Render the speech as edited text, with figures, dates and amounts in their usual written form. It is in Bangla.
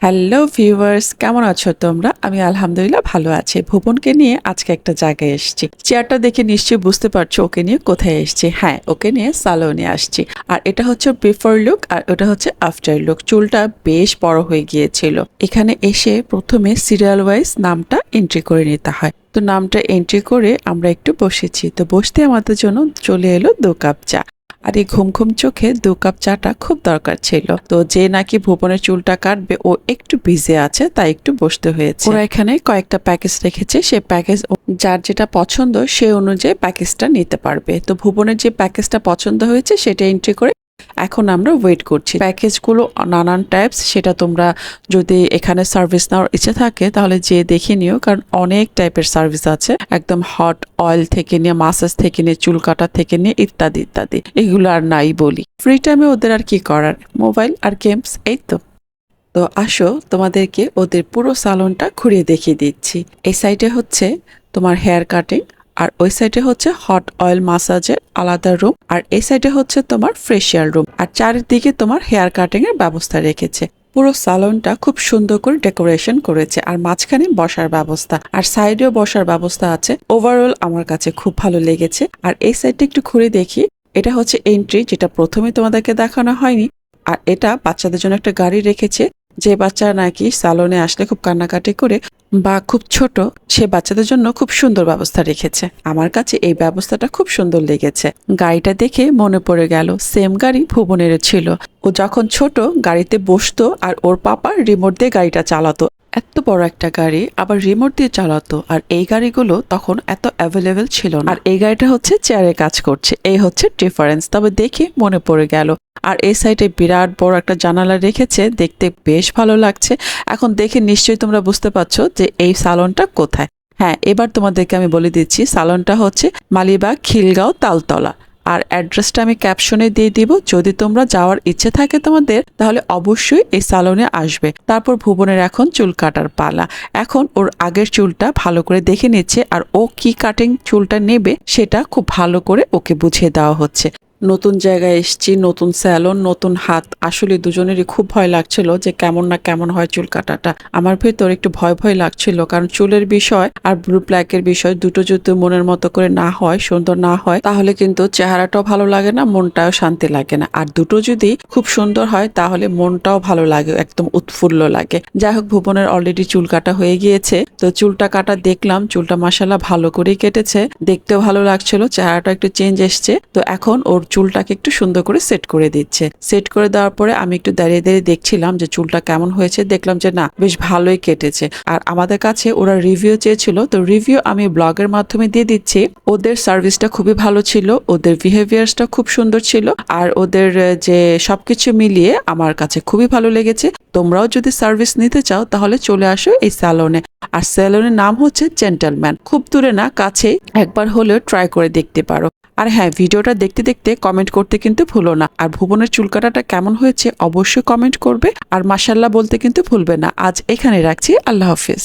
হ্যালো ভিউয়ার্স, কেমন আছো তোমরা? আমি আলহামদুলিল্লাহ ভালো আছি। ভুবনকে নিয়ে আজকে একটা জায়গায় এসেছি। চেয়ারটা দেখে নিশ্চয়ই বুঝতে পারছো ওকে নিয়ে কোথায় এসেছি। হ্যাঁ, ওকে নিয়ে সালোনে আসছি। আর এটা হচ্ছে বিফোর লুক আর ওটা হচ্ছে আফটার লুক। চুলটা বেশ বড় হয়ে গিয়েছিল। এখানে এসে প্রথমে সিরিয়াল ওয়াইজ নামটা এন্ট্রি করে নিতে হয়। তো নামটা এন্ট্রি করে আমরা একটু বসেছি। তো বসতে আমাদের জন্য চলে এলো 2 কাপ চা। আর এই ঘুম ঘুম চোখে 2 কাপ চাটা খুব দরকার ছিল। তো যে নাকি ভুবনের চুলটা কাটবে ও একটু বিজি আছে, তাই একটু বসতে হয়েছে। ওরা এখানে কয়েকটা প্যাকেজ রেখেছে, সে প্যাকেজ যার যেটা পছন্দ সে অনুযায়ী প্যাকেজটা নিতে পারবে। তো ভুবনের যে প্যাকেজটা পছন্দ হয়েছে সেটা এন্ট্রি করে এখন আমরা ওয়েট করছি। প্যাকেজগুলো নানান টাইপস, সেটা তোমরা যদি এখানে সার্ভিস নেওয়ার ইচ্ছে থাকে তাহলে যে দেখে নিও, কারণ অনেক টাইপের সার্ভিস আছে। একদম হট অয়েল থেকে নিয়ে মাসাজ থেকে নিয়ে চুল কাটা থেকে নিয়ে ইত্যাদি ইত্যাদি। এগুলো আর নাই বলি। ফ্রি টাইমে ওদের আর কি করার, মোবাইল আর গেমস, এই তো। তো আসো তোমাদেরকে ওদের পুরো সালনটা ঘুরিয়ে দেখিয়ে দিচ্ছি। এই সাইডে হচ্ছে তোমার হেয়ার কাটিং, আর ওই সাইডে হচ্ছে হট অয়েল মাসাজের আলাদা রুম, আর এই সাইডে হচ্ছে তোমার ফেশিয়াল রুম, আর চারিদিকে তোমার হেয়ার কাটিং এর ব্যবস্থা রেখেছে। পুরো সালনটা খুব সুন্দর করে ডেকোরেশন করেছে, আর মাঝখানে বসার ব্যবস্থা আর সাইডেও বসার ব্যবস্থা আছে। ওভারঅল আমার কাছে খুব ভালো লেগেছে। আর এই সাইডটা একটু ঘুরে দেখি, এটা হচ্ছে এন্ট্রি, যেটা প্রথমে তোমাদেরকে দেখানো হয়নি। আর এটা বাচ্চাদের জন্য একটা গাড়ি রেখেছে। যে বাচ্চা নাকি সালনে আসলে খুব কান্নাকাটি করে বা খুব ছোট, সে বাচ্চাদের জন্য খুব সুন্দর ব্যবস্থা রেখেছে। আমার কাছে এই ব্যবস্থাটা খুব সুন্দর লেগেছে। গাড়িটা দেখে মনে পড়ে গেল সেম গাড়ি ভুবনের ছিল। ও যখন ছোট গাড়িতে বসতো আর ওর পাপা রিমোট দিয়ে গাড়িটা চালাতো। এত বড় একটা গাড়ি আবার রিমোট দিয়ে চালাতো, আর এই গাড়িগুলো তখন এত অ্যাভেলেবেল ছিল না। আর এই গাড়িটা হচ্ছে চেয়ারে কাজ করছে, এই হচ্ছে ডিফারেন্স। তবে দেখে মনে পড়ে গেল। আর এই সাইডে বিরাট বড় একটা জানালা রেখেছে, দেখতে বেশ ভালো লাগছে। এখন দেখে নিশ্চয়ই তোমরা বুঝতে পারছো যে এই সালনটা কোথায়। হ্যাঁ, এবার তোমাদেরকে আমি বলে দিচ্ছি, সালনটা হচ্ছে মালিবাগ খিলগাঁও তালতলা। আর অ্যাড্রেসটা আমি ক্যাপশনে দিয়ে দিব। যদি তোমরা যাওয়ার ইচ্ছে থাকে তোমাদের, তাহলে অবশ্যই এই সালনে আসবে। তারপর ভুবনের এখন চুল কাটার পালা। এখন ওর আগের চুলটা ভালো করে দেখে নিচ্ছে, আর ও কি কাটিং চুলটা নেবে সেটা খুব ভালো করে ওকে বুঝিয়ে দেওয়া হচ্ছে। নতুন জায়গায় এসেছি, নতুন স্যালন, নতুন হাত। আসলে দুজনেরই খুব ভয় লাগছিল যে কেমন না কেমন হয় চুল কাটাটা। আমার ভেতর একটু ভয় ভয় লাগছিল, কারণ চুলের বিষয় আর ব্লু প্ল্যাকের বিষয় দুটো যদি মনের মতো করে না হয়, সুন্দর না হয়, তাহলে কিন্তু চেহারাটাও ভালো লাগে না, মনটাও শান্তি লাগে না। আর দুটো যদি খুব সুন্দর হয় তাহলে মনটাও ভালো লাগে, একদম উৎফুল্ল লাগে। যাই হোক, ভুবনের অলরেডি চুল কাটা হয়ে গিয়েছে। তো চুলটা কাটা দেখলাম, চুলটা মাশাআল্লাহ ভালো করেই কেটেছে, দেখতেও ভালো লাগছিল, চেহারাটা একটু চেঞ্জ এসছে। তো এখন ওর চুলটাকে একটু সুন্দর করে সেট করে দিচ্ছে। সেট করে দেওয়ার পরে আমি একটু দাঁড়িয়ে দাঁড়িয়ে দেখছিলাম যে চুলটা কেমন হয়েছে। দেখলাম যে না, বেশ ভালোই কেটেছে। আর আমাদের কাছে ওরা রিভিউ চেয়েছিল, তো রিভিউ আমি ব্লগের মাধ্যমে দিয়ে দিচ্ছি। ওদের সার্ভিসটা খুবই ভালো ছিল, ওদের বিহেভিয়ারসটা খুব সুন্দর ছিল, আর ওদের যে সবকিছু মিলিয়ে আমার কাছে খুবই ভালো লেগেছে। তোমরাও যদি সার্ভিস নিতে চাও তাহলে চলে আসো এই স্যালনে। আর স্যালনের নাম হচ্ছে জেন্টলম্যান। খুব দূরে না, কাছেই, একবার হলেও ট্রাই করে দেখতে পারো। আর হ্যাঁ, ভিডিওটা দেখতে দেখতে কমেন্ট করতে কিন্তু ভুলো না। আর ভুবনের চুল কাটাটা কেমন হয়েছে অবশ্যই কমেন্ট করবে, আর মাশাআল্লাহ বলতে কিন্তু ভুলবে না। আজ এখানে রাখছি, আল্লাহ হাফিজ।